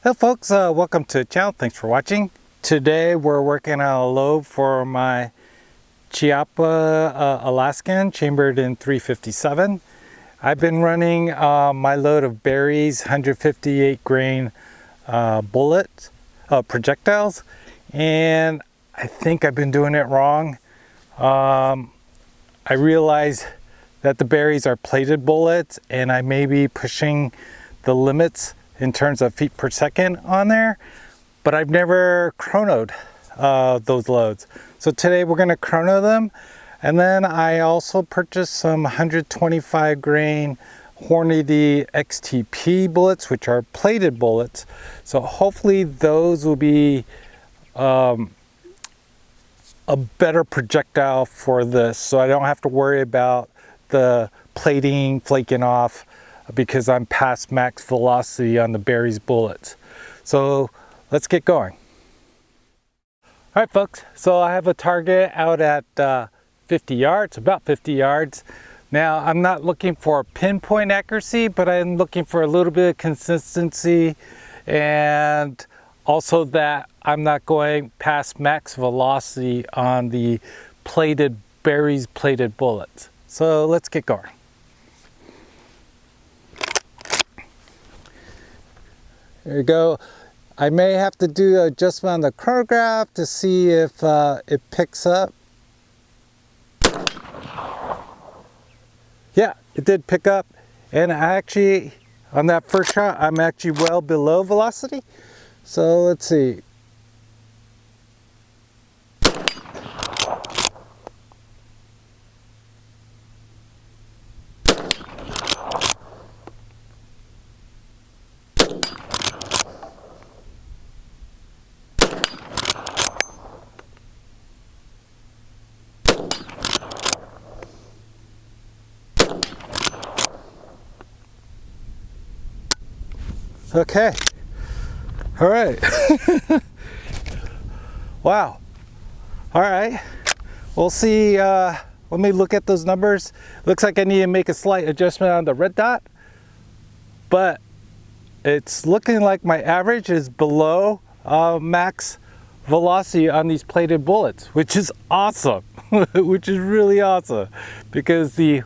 Hello folks, welcome to the channel. Thanks for watching. Today we're working on a load for my Chiappa Alaskan chambered in 357. I've been running my load of berries, 158 grain bullets, projectiles, and I think I've been doing it wrong. I realize that the berries are plated bullets and I may be pushing the limits in terms of feet per second on there, but I've never chronoed those loads. So today we're going to chrono them. And then I also purchased some 125 grain Hornady XTP bullets, which are plated bullets. So hopefully those will be a better projectile for this, so I don't have to worry about the plating flaking off because I'm past max velocity on the berries bullets. So let's get going. All right folks, so I have a target out at 50 yards, about 50 yards. Now I'm not looking for pinpoint accuracy, but I'm looking for a little bit of consistency and also that I'm not going past max velocity on the berries plated bullets. So let's get going. There you go. I may have to do an adjustment on the chronograph to see if it picks up. Yeah, it did pick up. And actually, on that first shot, I'm actually well below velocity. So let's see. Okay. All right. Wow. All right. We'll see. Let me look at those numbers. Looks like I need to make a slight adjustment on the red dot, but it's looking like my average is below max velocity on these plated bullets, which is awesome. Which is really awesome because the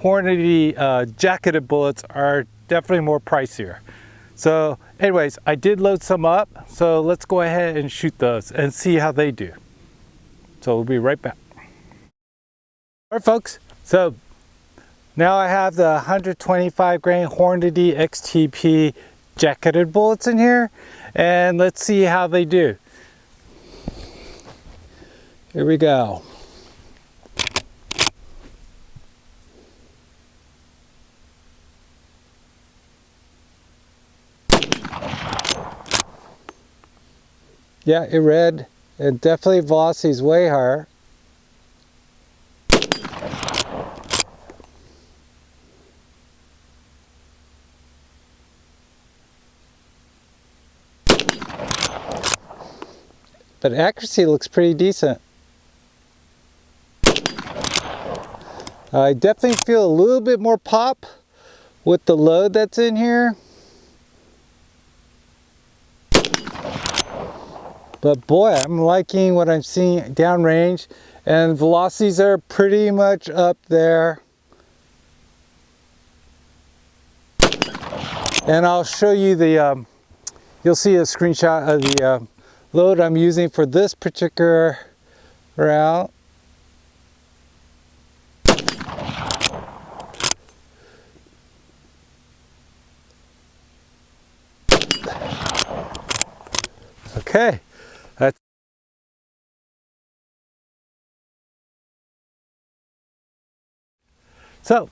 Hornady jacketed bullets are definitely more pricier. So anyways, I did load some up, so let's go ahead and shoot those and see how they do. So we'll be right back. All right folks, so now I have the 125 grain Hornady XTP jacketed bullets in here, and let's see how they do. Here we go. Yeah, it read, and definitely velocity is way higher. But accuracy looks pretty decent. I definitely feel a little bit more pop with the load that's in here. But boy, I'm liking what I'm seeing downrange, and velocities are pretty much up there. And I'll show you the, you'll see a screenshot of the load I'm using for this particular route. Okay. So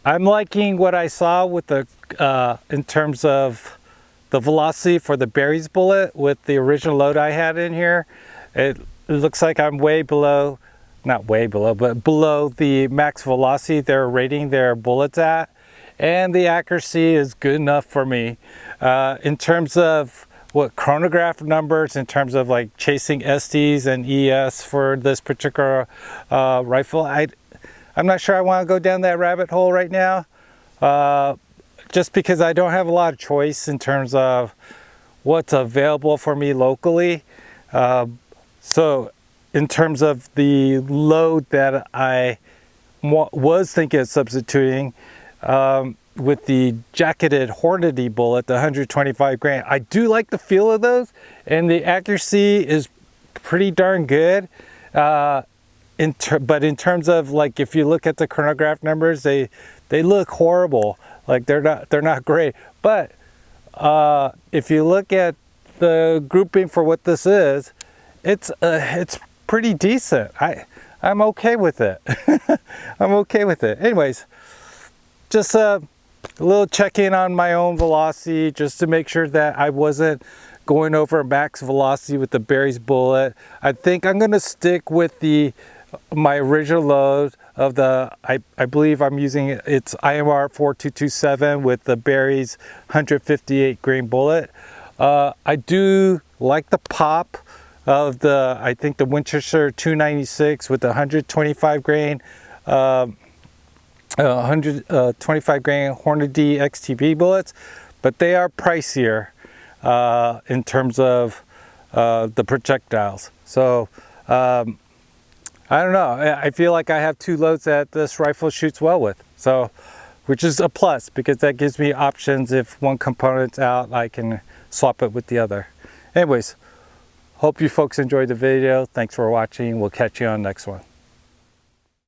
I'm liking what I saw with the in terms of the velocity for the berries bullet with the original load I had in here. It looks like I'm way below, not way below, but below the max velocity they're rating their bullets at, and the accuracy is good enough for me. In terms of what chronograph numbers, in terms of like chasing SDs and ES for this particular rifle, I'm not sure I want to go down that rabbit hole right now. just because I don't have a lot of choice in terms of what's available for me locally. So in terms of the load that I was thinking of substituting, with the jacketed Hornady bullet, the 125 grain, I do like the feel of those, and the accuracy is pretty darn good. But in terms of, like, if you look at the chronograph numbers, they look horrible. Like they're not great. But if you look at the grouping for what this is, it's pretty decent. I'm okay with it. I'm okay with it. Anyways, just a little check-in on my own velocity, just to make sure that I wasn't going over max velocity with the Berry's bullet. I think I'm gonna stick with my original load of the, I believe I'm using it's IMR 4227 with the Berry's 158 grain bullet. I do like the pop of I think the Winchester 296 with the 125 grain 125 grain Hornady XTB bullets, but they are pricier in terms of the projectiles. So I don't know, I feel like I have two loads that this rifle shoots well with, so, which is a plus, because that gives me options. If one component's out, I can swap it with the other. Anyways, hope you folks enjoyed the video. Thanks for watching. We'll catch you on the next one.